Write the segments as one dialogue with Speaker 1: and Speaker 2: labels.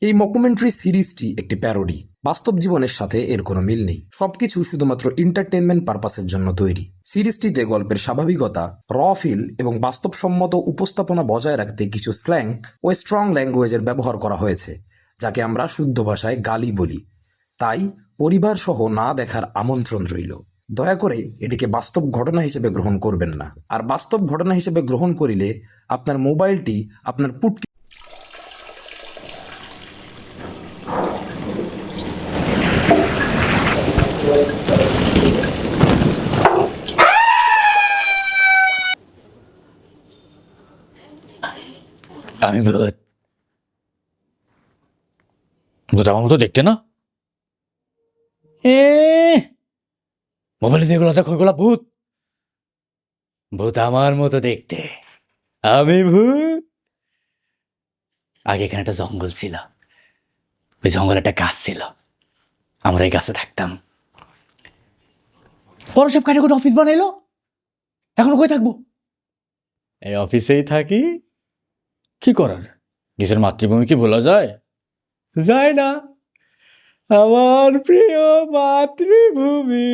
Speaker 1: এই মকুমেন্টারি সিরিজটি একটি প্যারোডি। বাস্তব জীবনের সাথে এর কোনো মিল নেই, সবকিছু শুধুমাত্র এন্টারটেনমেন্ট পারপাসের জন্য তৈরি। সিরিজটিতে গল্পের স্বাভাবিকতা, র ফিল এবং বাস্তবসম্মত উপস্থাপনা বজায় রাখতে কিছু স্ল্যাং ও স্ট্রং ল্যাঙ্গুয়েজের ব্যবহার করা হয়েছে, যাকে আমরা শুদ্ধ ভাষায় গালি বলি। তাই পরিবার সহ না দেখার আমন্ত্রণ রইল। দয়া করে এটিকে বাস্তব ঘটনা হিসেবে গ্রহণ করবেন না। আর বাস্তব ঘটনা হিসেবে গ্রহণ করিলে আপনার মোবাইলটি আপনার পুটকি
Speaker 2: আমি ভূত। ভূত আমার মতো দেখতে না? মোবাইলে যেগুলো দেখো ওইগুলো ভূত। ভূত আমার মতো দেখতে। আমি ভূত। আগে এখানে একটা জঙ্গল ছিল, ওই জঙ্গলে একটা গাছ ছিল, আমরা এই গাছে থাকতাম। পরে সব কাটে করে অফিস বানাইলো, এখন কই থাকবো? এই অফিসেই থাকি। কি করার, নিজের মাতৃভূমি কি ভোলা যায়? যায় না। আমার প্রিয় মাতৃভূমি,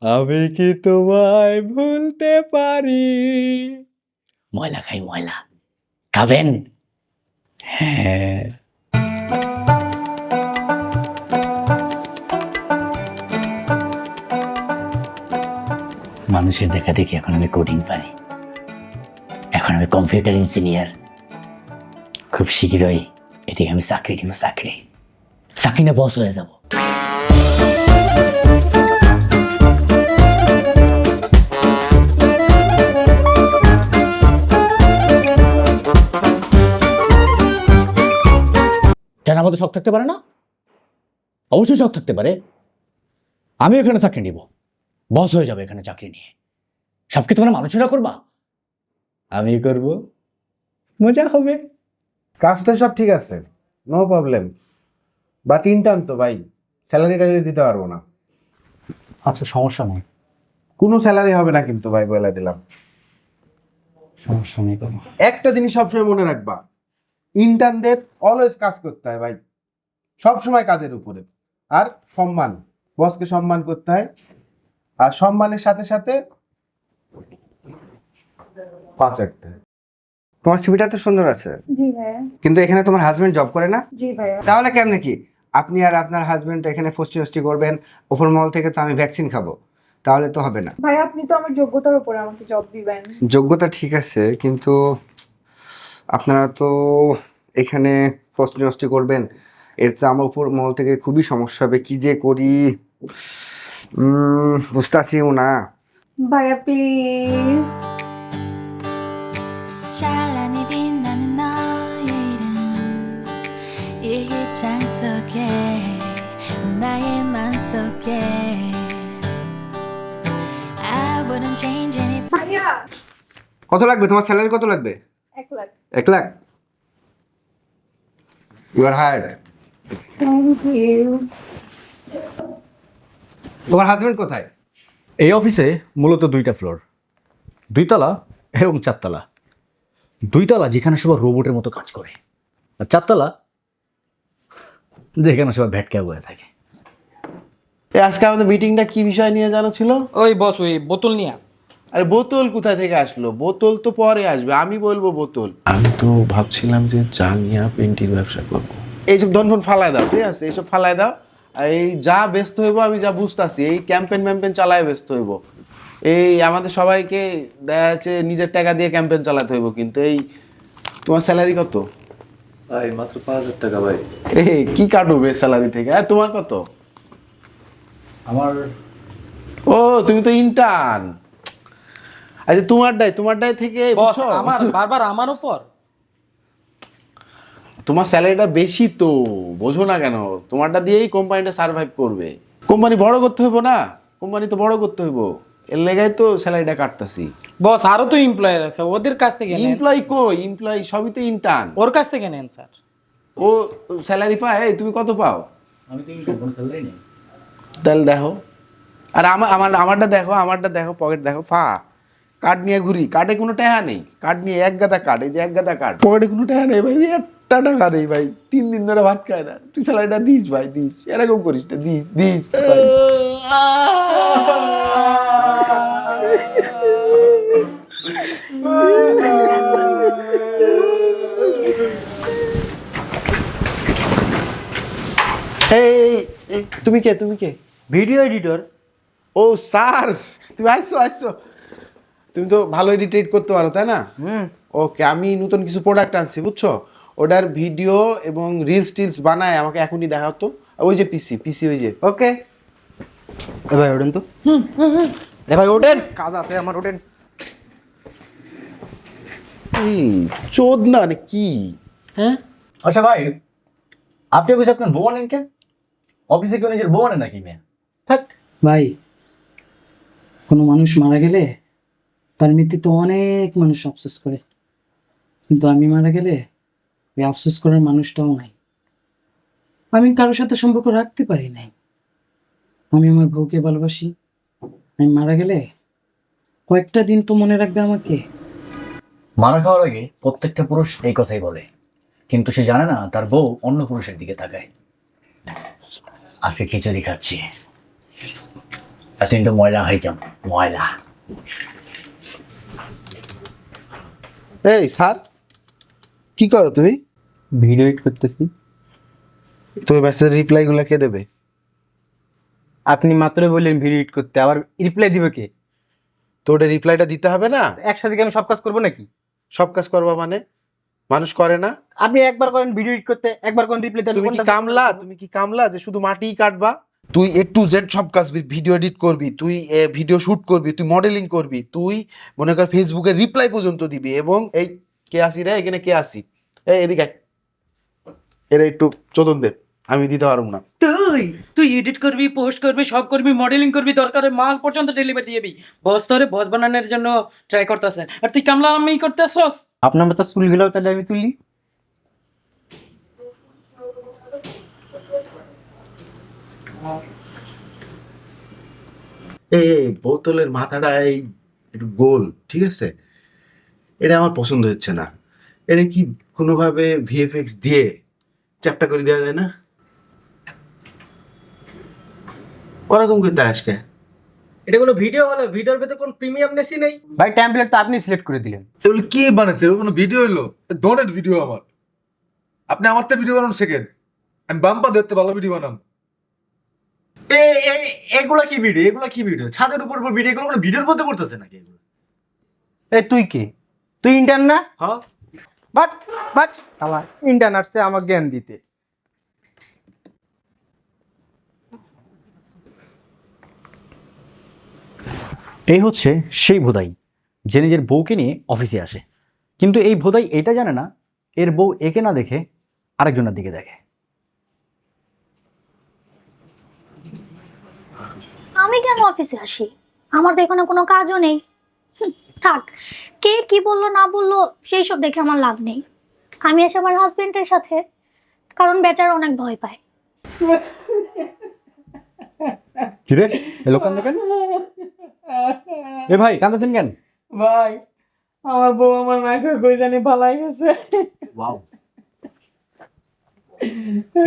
Speaker 2: আমি কি তোমায় ভুলতে পারি? ময়লা খাই ময়লা, খাবেন? হ্যাঁ। মানুষের দেখা দেখি এখন আমি কোডিং পারি, এখন আমি কম্পিউটার ইঞ্জিনিয়ার। খুব শীঘ্রই এদিকে আমি চাকরি নিব, চাকরি না বস হয়ে যাব। কেন আমাদের শখ থাকতে পারে না? অবশ্যই শখ থাকতে পারে। আমি এখানে চাকরি নিব, বস হয়ে যাবে এখানে চাকরি নিয়ে। সব কি তোমরা মানুষেরা করবা? আমি করব, মজা হবে।
Speaker 3: কাজটা সব ঠিক আছে, নো প্রবলেম, বাট ইন্টার্ন তো ভাই, স্যালারি ট্যালারি দিতে পারবো না।
Speaker 2: আচ্ছা সমস্যা নেই,
Speaker 3: কোনো স্যালারি হবে না কিন্তু ভাই, বলে দিলাম।
Speaker 2: সমস্যা নেই কোনো।
Speaker 3: একটা জিনিস সবসময় মনে রাখবা, ইন্টার্নদের অলওয়েজ কাজ করতে হয় ভাই, সবসময় কাজের উপরে। আর সম্মান, বসকে সম্মান করতে হয়, আর সম্মানের সাথে সাথে পা চাটতে হয়।
Speaker 4: তোমার সিভিটা তো সুন্দর আছে,
Speaker 5: জি ভাইয়া।
Speaker 4: কিন্তু এখানে তোমার হাজবেন্ড জব করে না?
Speaker 5: জি ভাইয়া।
Speaker 4: তাহলে কেমনে কি আপনি আর আপনার হাজবেন্ড এখানে ফষ্টি করবেন? উপর মহল থেকে তো আমি ভ্যাকসিন খাবো, তাহলে তো হবে না।
Speaker 5: ভাইয়া আপনি তো আমার যোগ্যতার উপরে আমাকে জব দিবেন।
Speaker 4: যোগ্যতা ঠিক আছে, কিন্তু আপনারা তো এখানে ফষ্টি করবেন, এতে আমার উপর মহল থেকে খুবই সমস্যা হবে। কি যে করি বুঝতেছিও না।
Speaker 5: ভাইয়া please.
Speaker 6: 찬란히 빛나는 너의 이름 일기장 속에 나의 맘속에 I wouldn't change anything.
Speaker 5: ভাইয়া
Speaker 4: কত লাগবে তোমার? স্যালারি কত লাগবে?
Speaker 5: 1 lakh.
Speaker 4: 1 lakh? You are hired.
Speaker 5: Thank you.
Speaker 4: তোমার হাজবেন্ড কোথায়?
Speaker 2: এই অফিসে মূলত 2টা ফ্লোর, 2 তলা এবং 4 তলা। 2 তলা যেখানে সবাই রোবটের মতো কাজ করে, আর 4 তলা যেখানে সবাই ভ্যাটকা বয়ে থাকে।
Speaker 3: আজকে আমাদের মিটিংটা কি বিষয় নিয়ে জানো ছিল?
Speaker 7: ওই বস ওই বোতল নিয়ে
Speaker 3: আরে বোতল কোথা থেকে আসলো? বোতল তো পরে আসবে, আমি বলবো বোতল।
Speaker 8: আমি তো ভাবছিলাম যে চা নিয়ে পেন্টির ব্যবসা করব।
Speaker 3: এইসব ধনফন ফালাই দাও, ঠিক আছে? এইসব ফালাই দাও। আর এই যা ব্যস্ত হইব, আমি যা বুঝতেছি, এই ক্যাম্পেন চালায় ব্যস্ত হইব। এই আমাদের সবাইকে দেখা যাচ্ছে নিজের টাকা দিয়ে ক্যাম্পেন চালাতে হইব। কিন্তু এই তোমার স্যালারি কত?
Speaker 8: ভাই মাত্র 5,000 টাকা ভাই।
Speaker 3: এই কি কাটবে স্যালারি থেকে? আর তোমার কত?
Speaker 2: আমার
Speaker 3: ও তুমি তো ইন্টার্ন। আচ্ছা তোমারটাই থেকে
Speaker 7: বস
Speaker 3: বুঝছো?
Speaker 7: আমার বারবার আমার উপর।
Speaker 3: তোমার স্যালারিটা বেশি তো, বোঝো না কেন? তোমারটা দিয়েই কোম্পানিটা সার্ভাইভ করবে। কোম্পানি বড় করতে হইব না? কোম্পানি তো বড় করতে হইব, এর লেগাই তো স্যালারিটা কাটতাছি।
Speaker 7: বস আরো তো এমপ্লয়ার আছে, ওদের কাছ থেকে নেন।
Speaker 3: এমপ্লয়ি সবই তো ইন্টার্ন।
Speaker 7: ওর কাছ থেকে নেন স্যার।
Speaker 3: ও স্যালারি পায়, এই তুমি কত পাও?
Speaker 2: আমি তো কোনো স্যালারি নেই।
Speaker 3: তাহলে দেখো, আর আমারটা দেখো, পকেট দেখো, কার্ড নিয়ে ঘুরি, কার্ডে কোনো টাকা নেই, কার্ড নিয়ে এক গাদা কার্ড, এই যে এক গাদা কার্ড, পকেটে কোনো টাকা নেই ভাই, একটা টাকা নেই ভাই, 3 দিন ধরে ভাত খায় না, তুই স্যালারিটা দিস ভাই, দিস, এরকম করিস না, দিস দিস ভাই। এই তুমি কে, তুমি কে?
Speaker 2: Video editor.
Speaker 3: ও স্যার, তুমি আসছো আসছো, তুমি তো ভালো এডিট করতে পারো তাই না? ওকে, আমি নতুন কিছু প্রোডাক্ট আনছি বুঝছো, ওটার ভিডিও এবং রিলস টিলস বানায় আমাকে এখনই দেখাও তো। ওই যে পিসি ওই যে।
Speaker 4: ওকে ভাই ওঠেন তো। ভাই ওঠেন, কাজ আছে আমার, ওঠেন।
Speaker 3: চোদ না মানে কি? হ্যাঁ
Speaker 2: আচ্ছা ভাই, আপনি বুঝে আপনার বউ আনেন কেন? অফিসে কেউ নিজের বউ আনেন নাকি মেয়ে? থাক।
Speaker 7: ভাই, কোনো মানুষ মারা গেলে তার মৃত্যুতে অনেক মানুষ আফসোস করে, কিন্তু আমি মারা গেলে ওই আফসোস করার মানুষটাও নাই। আমি কারোর সাথে সম্পর্ক রাখতে পারি নাই। আমি আমার বউকে ভালোবাসি। আমি মারা গেলে কয়েকটা দিন তো মনে রাখবে আমাকে।
Speaker 2: মারা খাওয়ার আগে প্রত্যেকটা পুরুষ এই কথাই বলে, কিন্তু সে জানে না তার বউ অন্য পুরুষের দিকে তাকায়। আজকে খিচুড়ি খাচ্ছি, এতদিন তো ময়লা খাইতাম, ময়লা।
Speaker 3: এই স্যার, কি করো তুমি?
Speaker 4: ভিডিও এডিট করতেছি।
Speaker 3: তুমি মেসেজ রিপ্লাই গুলা কে দেবে?
Speaker 4: আপনি মাত্রই বললেন ভিডিও এডিট করতে, আবার রিপ্লাই দিবে কে?
Speaker 3: তো ওটা রিপ্লাইটা দিতে হবে না?
Speaker 4: একসাথে কি আমি সব কাজ করবো নাকি?
Speaker 3: সব কাজ করবা মানে? মানুষ করে না?
Speaker 4: আপনি একবার করেন ভিডিও এডিট করতে, একবার করেন রিপ্লাই দেন।
Speaker 3: তুমি কি কামলা? তুমি কি কামলা যে শুধু মাটিই কাটবা? তুই A to Z সব কাজ, ভিডিও এডিট করবি, তুই ভিডিও শুট করবি, তুই মডেলিং করবি, তুই মনে কর ফেসবুকে রিপ্লাই পর্যন্ত দিবি। এবং এই কে আসি রে, এখানে কে আসি, এই এদিকে আয়। এরা একটু চোদন দে, আমি দিতে পারবো না।
Speaker 7: তুই এডিট করবি, পোস্ট করবি, সব করবি, মডেলিং করবি, দরকারে মাল পর্যন্ত ডেলিভারি দিবি। বস তোরে বস বানানোর জন্য ট্রাই করতেছে, আর তুই কামলা আমি করতেছস।
Speaker 4: আপনার মতো চুলগুলো তাহলে আমি তুলি।
Speaker 3: এই বোতলের মাথাটা এই একটু গোল, ঠিক আছে, এটা আমার পছন্দ হচ্ছে না। এটা কি কোনোভাবে ভিএফএক্স দিয়ে চ্যাপটা করে দেওয়া যায় না? ওরকম করতে আজকে
Speaker 7: এটা কোনো ভিডিও হলো, ভিডিওর ভিতরে কোন প্রিমিয়াম নেসি নেই।
Speaker 4: ভাই টেমপ্লেট তো আপনি সিলেক্ট করে দিলেন।
Speaker 9: এগুলো কে বানাচ্ছে? এরকম কোনো ভিডিও হইলো? ডোনেট ভিডিও আমার। আপনি আমার তো ভিডিও বানানো শেখেন, আমি বাম্পা ধরতে ভালো ভিডিও বানাম।
Speaker 2: এগুলা কি ভিডিও? এগুলা কি ভিডিও? ছাদের উপর ভিডিও, এগুলো কোনো ভিডিওর মধ্যে পড়তেছে নাকি এগুলো?
Speaker 4: এই তুই কে? তুই ইন্টার্ন না?
Speaker 2: হ্যাঁ।
Speaker 4: বাট বাট আমার ইন্টার্ন আসছে আমার জ্ঞান দিতে।
Speaker 2: এই হচ্ছে সেই ভোদাই যে নিজের বউকে নিয়ে অফিসে আসে, কিন্তু এই ভোদাই এটা জানে না এর বউ একে না দেখে আরেকজনের দিকে দেখে।
Speaker 10: আমি কেন অফিসে আসি? আমার তো এখানে কোনো কাজও নেই। থাক, কে কি বললো না বললো সেই সব দেখে আমার লাভ নেই। আমি আসি আমার হাজবেন্ডের সাথে, কারণ বেচারা অনেক ভয় পায়।
Speaker 2: কিরে এলো কান দেখেন? এ ভাই কাঁদতেছেন কেন?
Speaker 7: ভাই, আমার বউ আমার না কই জানি পালাই গেছে।
Speaker 2: ওয়াও,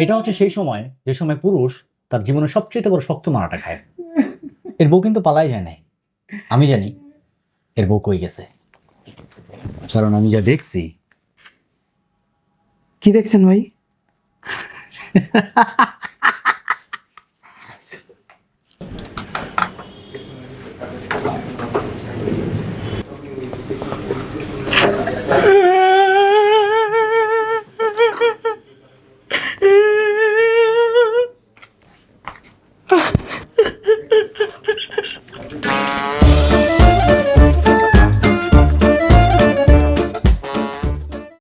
Speaker 2: এটা হচ্ছে সেই সময় যে সময় পুরুষ তার জীবনের সবচেয়ে বড় শক্ত মারাটা খায়। এর বউ কিন্তু পালাই যায় নাই। আমি জানি এর বউ কই গেছে, কারণ আমি যা দেখছি।
Speaker 7: কি দেখছেন ভাই?